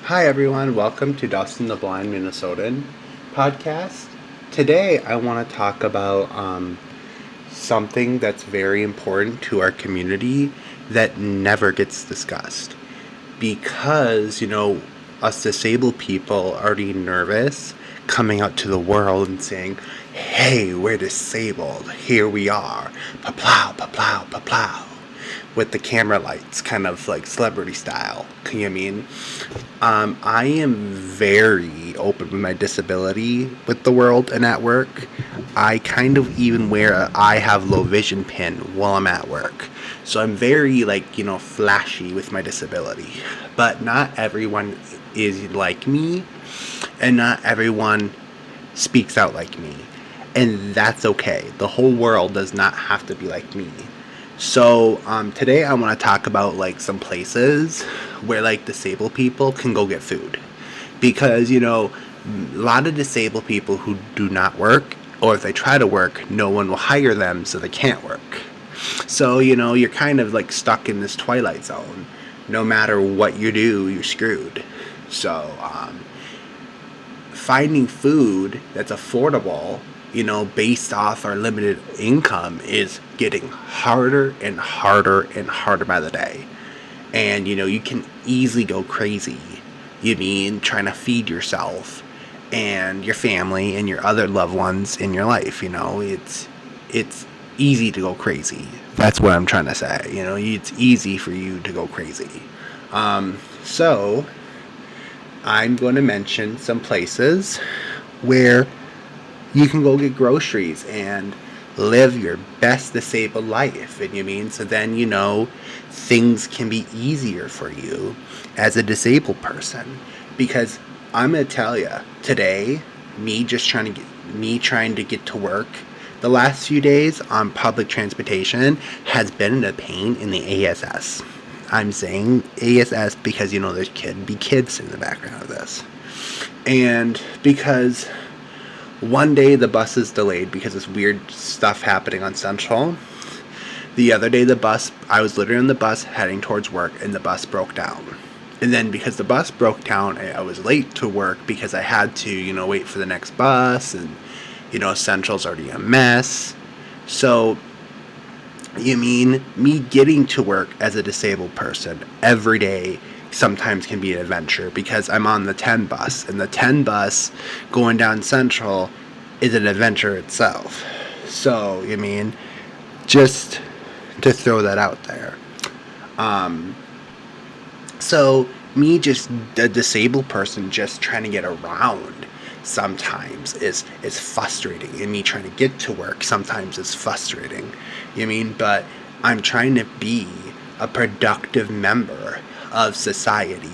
Hi everyone, welcome to Dustin the Blind Minnesotan podcast. Today I want to talk about something that's very important to our community that never gets discussed. Because, us disabled people are already nervous coming out to the world and saying, hey, we're disabled, here we are, pa-plow, pa-plow, pa-plow, with the camera lights, kind of like celebrity style. You know what I mean? I am very open with my disability with the world and at work. I kind of even wear a I have low vision pin while I'm at work. So I'm very, flashy with my disability. But not everyone is like me, and not everyone speaks out like me. And that's okay. The whole world does not have to be like me. So today I want to talk about some places where disabled people can go get food, because a lot of disabled people who do not work, or if they try to work, no one will hire them, so they can't work. So you're kind of stuck in this twilight zone. No matter what you do, you're screwed. So finding food that's affordable, based off our limited income, is getting harder and harder and harder by the day. And, you can easily go crazy, trying to feed yourself and your family and your other loved ones in your life. It's easy to go crazy. That's what I'm trying to say. It's easy for you to go crazy. So I'm going to mention some places where you can go get groceries and live your best disabled life. And so then, things can be easier for you as a disabled person. Because I'm going to tell you, today, me trying to get to work, the last few days on public transportation has been a pain in the ASS. I'm saying ASS because, there's kids in the background of this. And because one day the bus is delayed because of weird stuff happening on Central. The other day I was literally on the bus heading towards work, and the bus broke down. And then because the bus broke down, I was late to work because I had to, wait for the next bus, and, Central's already a mess. So, me getting to work as a disabled person every day sometimes can be an adventure, because I'm on the 10 bus, and the 10 bus going down Central is an adventure itself. So, just to throw that out there. So me, just a disabled person, just trying to get around sometimes is frustrating, and me trying to get to work sometimes is frustrating. But I'm trying to be a productive member of society.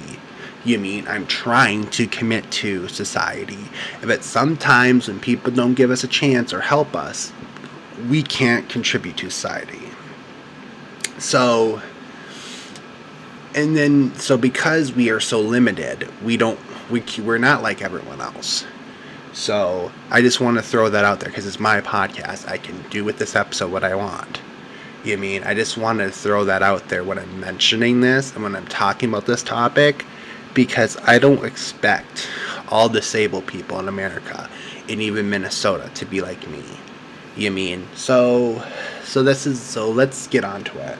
I'm trying to commit to society. But sometimes when people don't give us a chance or help us, we can't contribute to society. So because we are so limited, we're not like everyone else. So I just want to throw that out there because it's my podcast. I can do with this episode what I want. I just want to throw that out there when I'm mentioning this and when I'm talking about this topic, because I don't expect all disabled people in America and even Minnesota to be like me. So let's get on to it.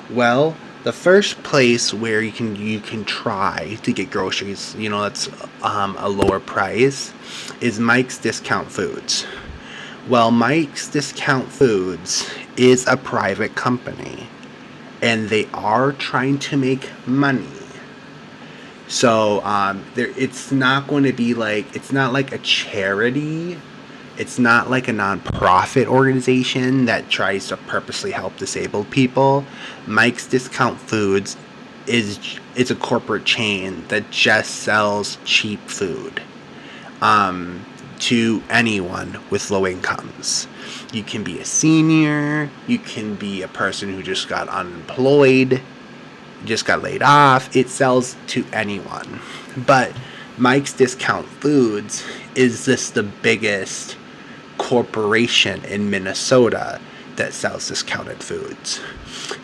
Well, the first place where you can try to get groceries, that's a lower price, is Mike's Discount Foods. Well, Mike's Discount Foods is a private company, and they are trying to make money. So it's not going to be it's not like a charity. It's not like a non-profit organization that tries to purposely help disabled people. Mike's Discount Foods is a corporate chain that just sells cheap food to anyone with low incomes. You can be a senior, you can be a person who just got unemployed, just got laid off. It sells to anyone. But Mike's Discount Foods is just the biggest corporation in Minnesota that sells discounted foods.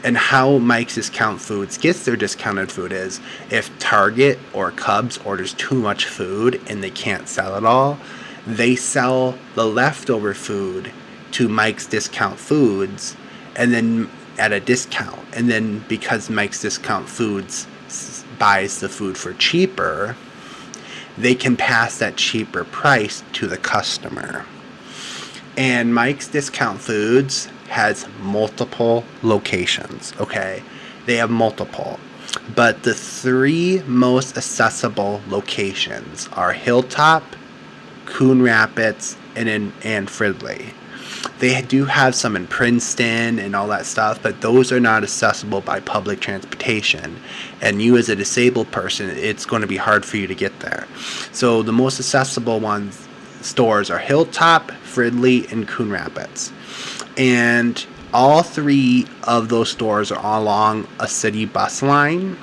And how Mike's Discount Foods gets their discounted food is if Target or Cubs orders too much food and they can't sell it all, they sell the leftover food to Mike's Discount Foods and then at a discount. And then because Mike's Discount Foods buys the food for cheaper, they can pass that cheaper price to the customer. And Mike's Discount Foods has multiple locations, okay? They have multiple. But the 3 most accessible locations are Hilltop, Coon Rapids, and Fridley. They do have some in Princeton and all that stuff, but those are not accessible by public transportation. And you as a disabled person, it's going to be hard for you to get there. So the most accessible stores are Hilltop, Fridley, and Coon Rapids. And all 3 of those stores are along a city bus line.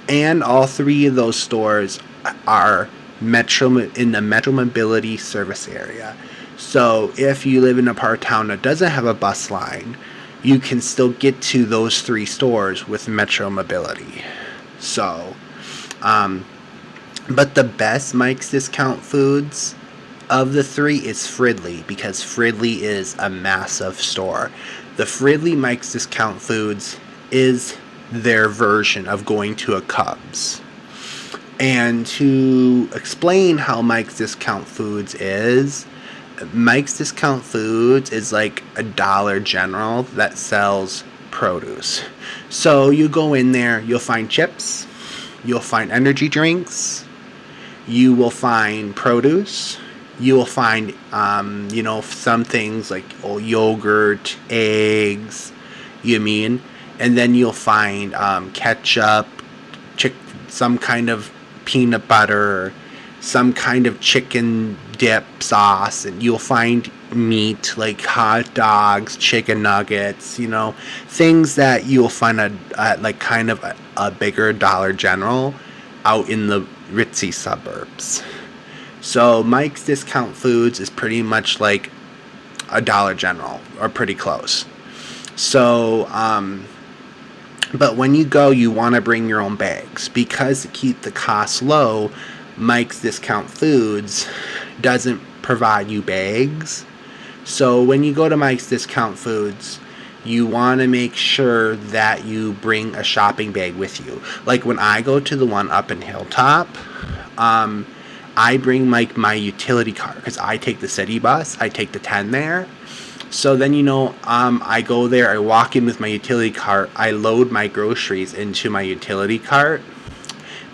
And all 3 of those stores are in the Metro Mobility service area. So if you live in a part of town that doesn't have a bus line, you can still get to those 3 stores with Metro Mobility. So, but the best Mike's Discount Foods of the 3 is Fridley, because Fridley is a massive store. The Fridley Mike's Discount Foods is their version of going to a Cubs. And to explain how Mike's Discount Foods is, Mike's Discount Foods is like a Dollar General that sells produce. So you go in there, you'll find chips, you'll find energy drinks, you will find produce, you will find, some things like yogurt, eggs, and then you'll find ketchup, some kind of peanut butter, some kind of chicken dip sauce, and you'll find meat like hot dogs, chicken nuggets, things that you'll find at like kind of a bigger Dollar General out in the ritzy suburbs. So Mike's Discount Foods is pretty much like a Dollar General, or pretty close. So, but when you go, you want to bring your own bags, because to keep the costs low, Mike's Discount Foods doesn't provide you bags. So when you go to Mike's Discount Foods, you want to make sure that you bring a shopping bag with you. Like when I go to the one up in Hilltop, I bring my utility cart, because I take the city bus. I take the 10 there. So then, I go there, I walk in with my utility cart, I load my groceries into my utility cart,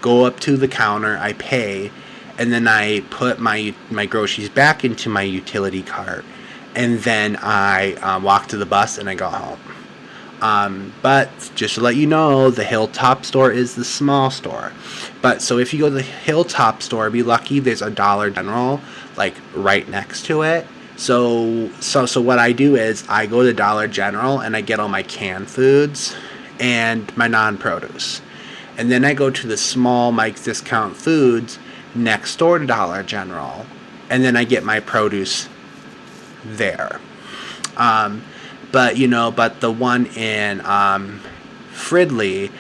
go up to the counter, I pay, and then I put my groceries back into my utility cart, and then I walk to the bus and I go home. But just to let you know, the Hilltop store is the small store. But so if you go to the Hilltop store, be lucky, there's a Dollar General like right next to it. So what I do is I go to Dollar General and I get all my canned foods and my non-produce. And then I go to the small Mike's Discount Foods next door to Dollar General, and then I get my produce there. But the one in Fridley,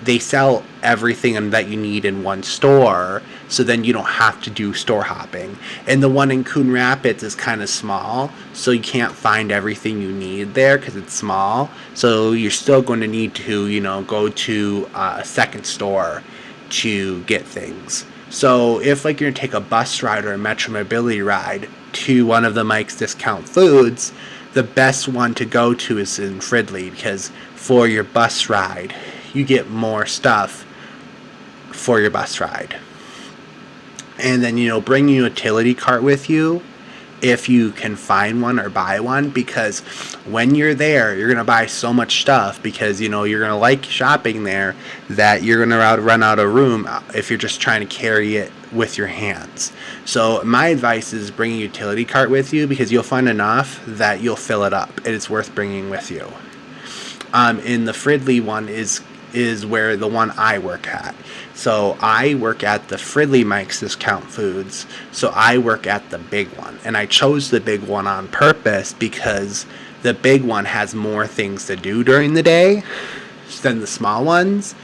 they sell everything that you need in one store, so then you don't have to do store hopping. And the one in Coon Rapids is kind of small, so you can't find everything you need there because it's small. So you're still going to need to, go to a second store to get things. So if you're going to take a bus ride or a Metro Mobility ride to one of the Mike's Discount Foods, the best one to go to is in Fridley, because for your bus ride, you get more stuff for your bus ride. And then, bring your utility cart with you if you can find one or buy one, because when you're there, you're going to buy so much stuff, because, you're going to like shopping there, that you're going to run out of room if you're just trying to carry it with your hands. So my advice is bring a utility cart with you, because you'll find enough that you'll fill it up, and it's worth bringing with you. In the Fridley one is is where the one I work at. So I work at the Fridley Mike's Discount Foods. So I work at the big one. And I chose the big one on purpose because the big one has more things to do during the day than the small ones.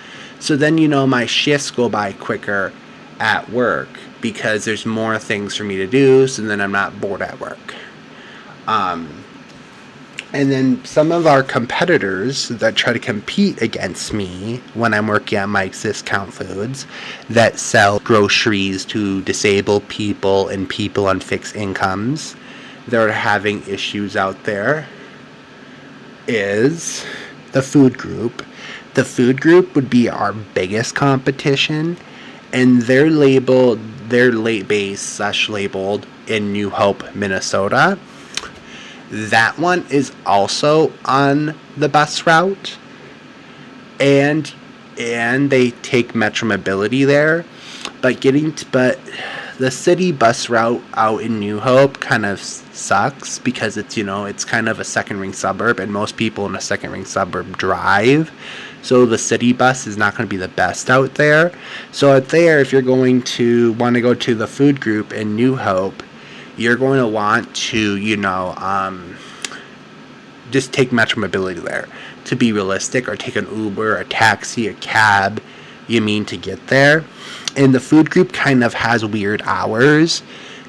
So then, my shifts go by quicker at work because there's more things for me to do. So then I'm not bored at work. And then some of our competitors that try to compete against me when I'm working at Mike's Discount Foods that sell groceries to disabled people and people on fixed incomes that are having issues out there is the food group. The food group would be our biggest competition, and they're labeled in New Hope, Minnesota. That one is also on the bus route, and they take Metro Mobility there, but the city bus route out in New Hope kind of sucks because it's kind of a second ring suburb, and most people in a second ring suburb drive, so the city bus is not going to be the best out there. So out there, if you're going to want to go to the food group in New Hope, you're going to want to, just take Metro Mobility there to be realistic, or take an Uber, a taxi, a cab, to get there. And the food group kind of has weird hours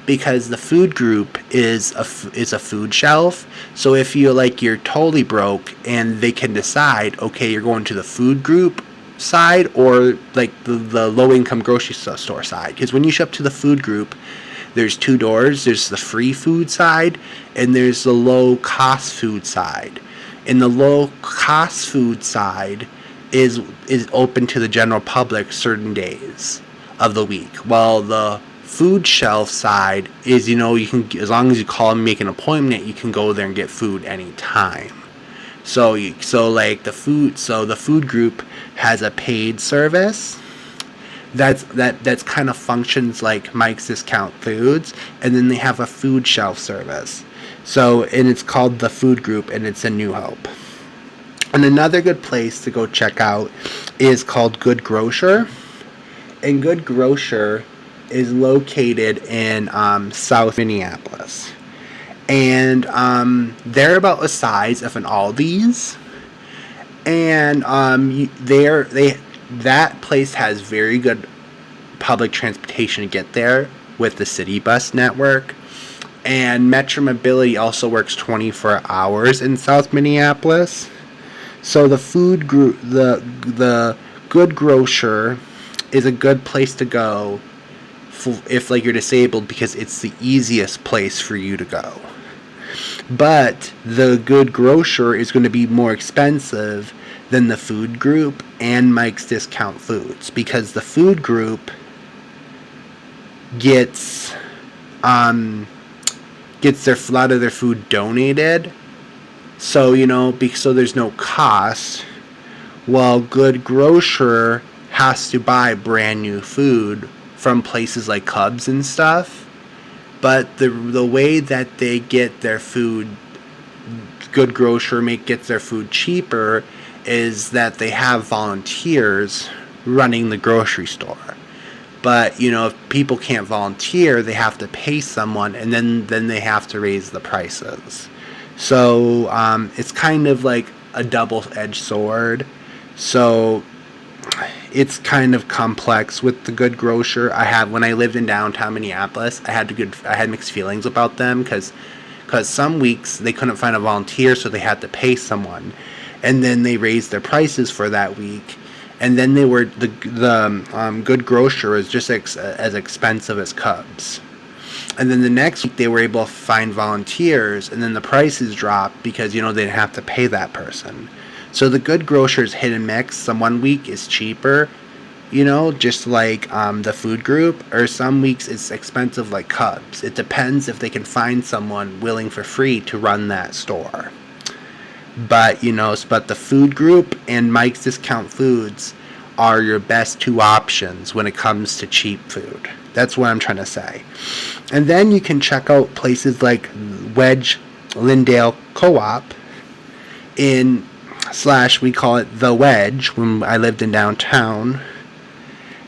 because the food group is a food shelf. So if you're totally broke and they can decide, okay, you're going to the food group side or like the low income grocery store side. Because when you show up to the food group, there's two doors. There's the free food side and there's the low cost food side. And the low cost food side is open to the general public certain days of the week. While the food shelf side is, you can, as long as you call and make an appointment, you can go there and get food anytime. So the food group has a paid service that's kind of functions like Mike's Discount Foods, and then they have a food shelf service. And it's called the food group, and it's in New Hope. And another good place to go check out is called Good Grocer. And Good Grocer is located in South Minneapolis. And they're about the size of an Aldi's. And that place has very good public transportation to get there with the city bus network. And Metro Mobility also works 24 hours in South Minneapolis. So the food group, the Good Grocer is a good place to go if you're disabled, because it's the easiest place for you to go. But the Good Grocer is going to be more expensive than the food group and Mike's Discount Foods, because the food group gets a lot of their food donated, so there's no cost, while Good Grocer has to buy brand new food from places like Cubs and stuff. But the way that they get their food, Good Grocer gets their food cheaper, is that they have volunteers running the grocery store. But if people can't volunteer, they have to pay someone, and then they have to raise the prices. So it's kind of like a double-edged sword. So it's kind of complex with the Good Grocer. When I lived in downtown Minneapolis, I had mixed feelings about them because some weeks they couldn't find a volunteer, so they had to pay someone, and then they raised their prices for that week, and then the Good Grocer is just as expensive as Cubs. And then the next week they were able to find volunteers, and then the prices dropped because they didn't have to pay that person. So the Good Grocer is hit and mix. Some one week is cheaper, just like the food group, or some weeks it's expensive like Cubs. It depends if they can find someone willing for free to run that store. But the food group and Mike's Discount Foods are your best two options when it comes to cheap food. That's what I'm trying to say. And then you can check out places like Wedge Lindale Co-op in slash we call it the Wedge when I lived in downtown.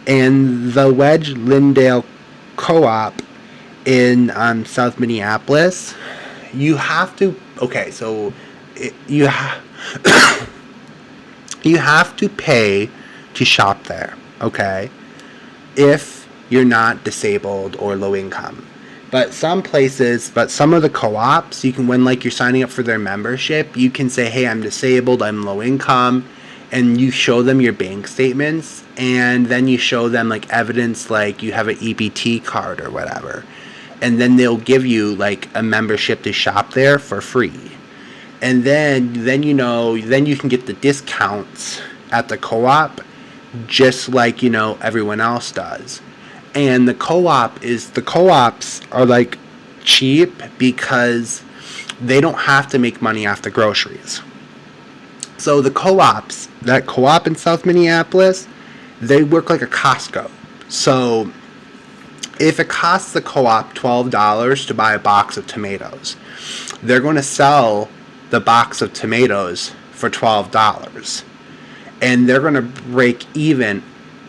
And the Wedge Lindale Co-op in South Minneapolis, you have to, okay, so you have to pay to shop there, okay, if you're not disabled or low income. But some of the co-ops, you can, when like you're signing up for their membership, you can say, hey, I'm disabled, I'm low income, and you show them your bank statements, and then you show them like evidence like you have an EBT card or whatever. And then they'll give you like a membership to shop there for free. And then you can get the discounts at the co-op just like, everyone else does. And the co-ops are like cheap because they don't have to make money off the groceries. So that co-op in South Minneapolis, they work like a Costco. So if it costs the co-op $12 to buy a box of tomatoes, they're going to sell the box of tomatoes for $12. And they're going to break even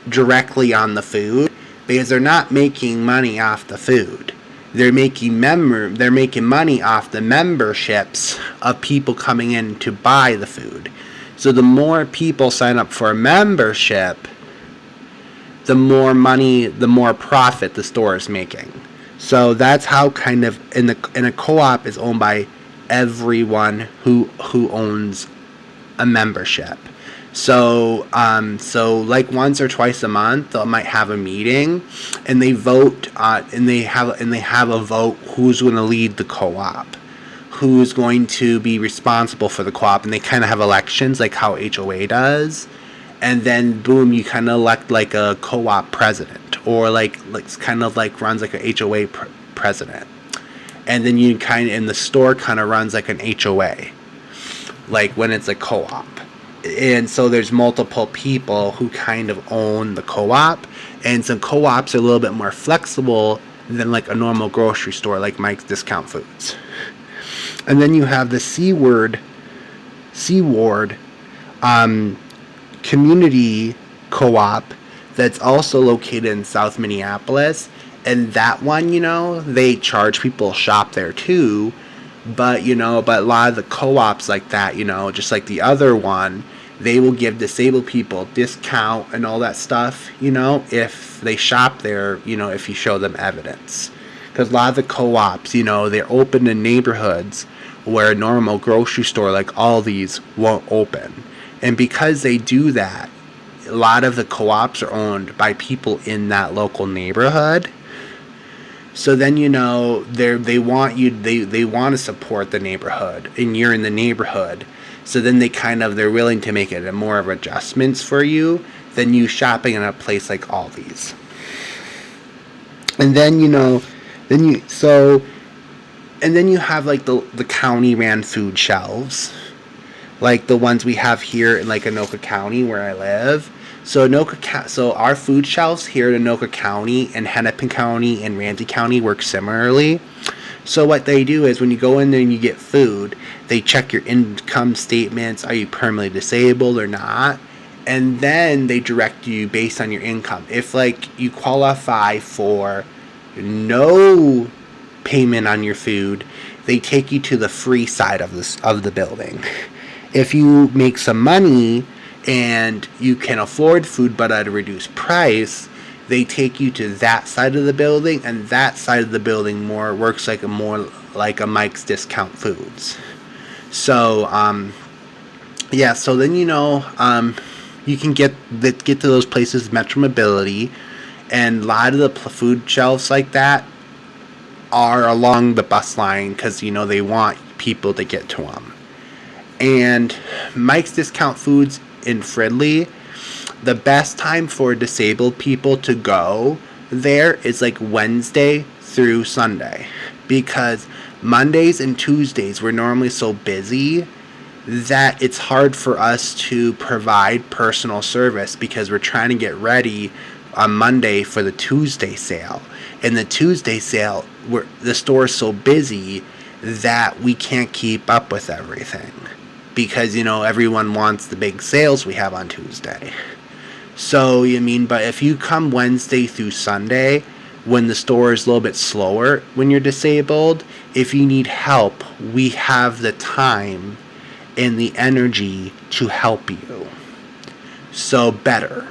directly on the food because they're not making money off the food. They're making money off the memberships of people coming in to buy the food. So the more people sign up for a membership, the more money, the more profit the store is making. So that's how kind of in a co-op is owned by everyone who owns a membership. So like once or twice a month they might have a meeting and they vote and they have a vote who's going to lead the co-op, who's going to be responsible for the co-op, and they kind of have elections like how HOA does. And then boom, you kind of elect like a co-op president, or like kind of like runs like a HOA president. And then and the store kind of runs like an HOA, like when it's a co-op. And so there's multiple people who kind of own the co-op, and some co-ops are a little bit more flexible than like a normal grocery store like Mike's Discount Foods. And then you have the Seaward community co-op that's also located in South Minneapolis, and that one, they charge people to shop there too, but a lot of the co-ops like that, just like the other one, they will give disabled people discount and all that stuff, if they shop there, if you show them evidence. Because a lot of the co-ops, they're open in neighborhoods where a normal grocery store like Aldi's won't open. And because they do that, a lot of the co-ops are owned by people in that local neighborhood. So then they want to support the neighborhood, and you're in the neighborhood. So then they're willing to make it more of adjustments for you than you shopping in a place like Aldi's. And then you have like the county ran food shelves, like the ones we have here in like Anoka County where I live. So our food shelves here in Anoka County and Hennepin County and Ramsey County work similarly. So what they do is when you go in there and you get food, they check your income statements. Are you permanently disabled or not? And then they direct you based on your income. If like you qualify for no payment on your food, they take you to the free side of the building. If you make some money and you can afford food but at a reduced price, they take you to that side of the building, and that side of the building works like a Mike's Discount Foods. So so then you can get to those places Metro Mobility, and a lot of the food shelves like that are along the bus line because they want people to get to them. And Mike's Discount Foods in Fridley, the best time for disabled people to go there is like Wednesday through Sunday, because Mondays and Tuesdays we're normally so busy that it's hard for us to provide personal service because we're trying to get ready on Monday for the Tuesday sale. And the Tuesday sale, the store is so busy that we can't keep up with everything because, everyone wants the big sales we have on Tuesday. So, but if you come Wednesday through Sunday, when the store is a little bit slower when you're disabled, if you need help, we have the time and the energy to help you. So better,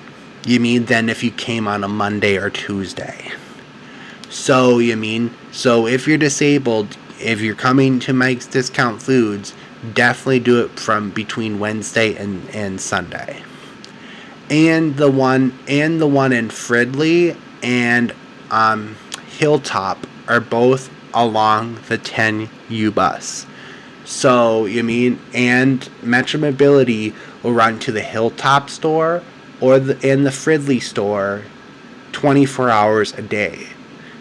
than if you came on a Monday or Tuesday. So, so if you're disabled, if you're coming to Mike's Discount Foods, definitely do it from between Wednesday and Sunday. And the one in Fridley and Hilltop are both along the 10U bus. So, and Metro Mobility will run to the Hilltop store or the Fridley store 24 hours a day.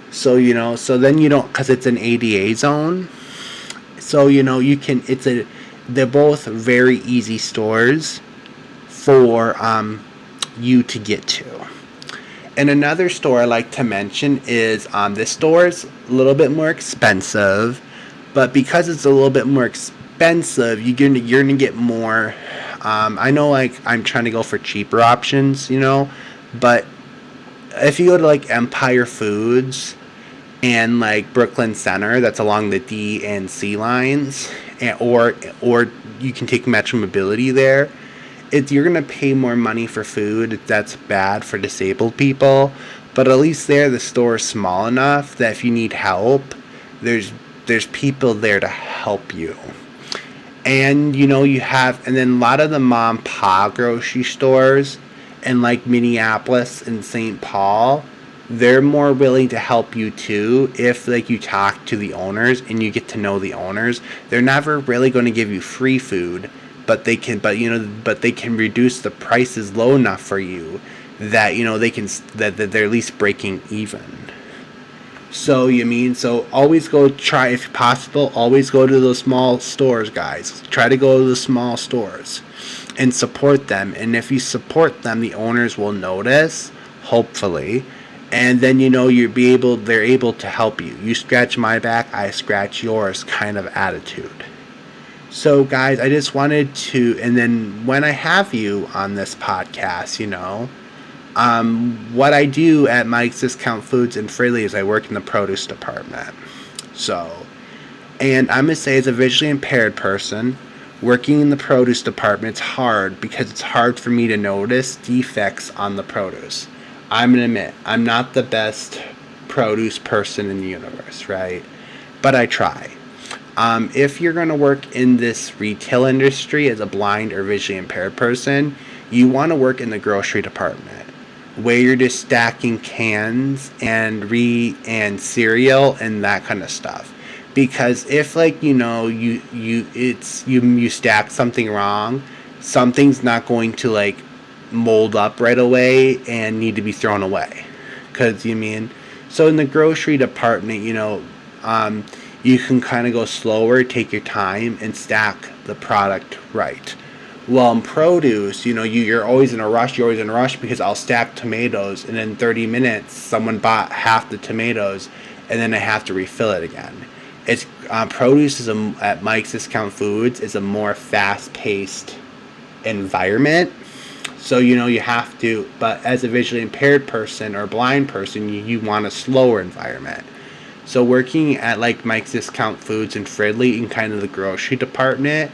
So, so then you don't, because it's an ADA zone. So, they're both very easy stores for you to get to. And another store I like to mention is this store is a little bit more expensive, but because it's a little bit more expensive, you're gonna get more. I know, I'm trying to go for cheaper options, but if you go to Empire Foods and Brooklyn Center, that's along the D and C lines, or you can take Metro Mobility there. You're gonna pay more money for food. That's bad for disabled people, but at least there the store is small enough that if you need help, there's people there to help you. And you have, and then a lot of the mom and pop grocery stores in Minneapolis and St. Paul, they're more willing to help you too if you talk to the owners and you get to know the owners. They're never really going to give you free food, but they can reduce the prices low enough for you that that they're at least breaking even. So so always try, if possible, always go to those small stores, guys. Try to go to the small stores and support them. And if you support them, the owners will notice, hopefully, and then they're able to help you. You scratch my back, I scratch yours kind of attitude. So, guys, I just wanted to, and then when I have you on this podcast, what I do at Mike's Discount Foods in Fridley is I work in the produce department. So, and I'm going to say, as a visually impaired person, working in the produce department, it's hard because it's hard for me to notice defects on the produce. I'm going to admit, I'm not the best produce person in the universe, right? But I try. If you're going to work in this retail industry as a blind or visually impaired person, you want to work in the grocery department, where you're just stacking cans and cereal and that kind of stuff. Because if you stack something wrong, something's not going to mold up right away and need to be thrown away. So in the grocery department, you can kind of go slower, take your time, and stack the product right. Well, in produce, you're always in a rush. You're always in a rush because I'll stack tomatoes, and in 30 minutes, someone bought half the tomatoes, and then I have to refill it again. It's produce at Mike's Discount Foods is a more fast-paced environment. So, you have to, but as a visually impaired person or blind person, you want a slower environment. So working at Mike's Discount Foods in Fridley in kind of the grocery department,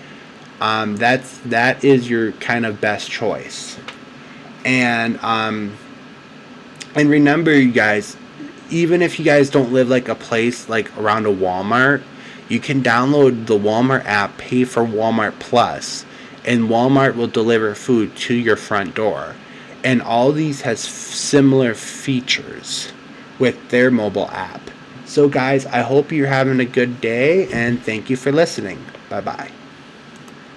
that is your kind of best choice. And remember, you guys, even if you guys don't live a place around a Walmart, you can download the Walmart app, pay for Walmart Plus, and Walmart will deliver food to your front door. And all these has similar features with their mobile app. So guys, I hope you're having a good day, and thank you for listening. Bye-bye.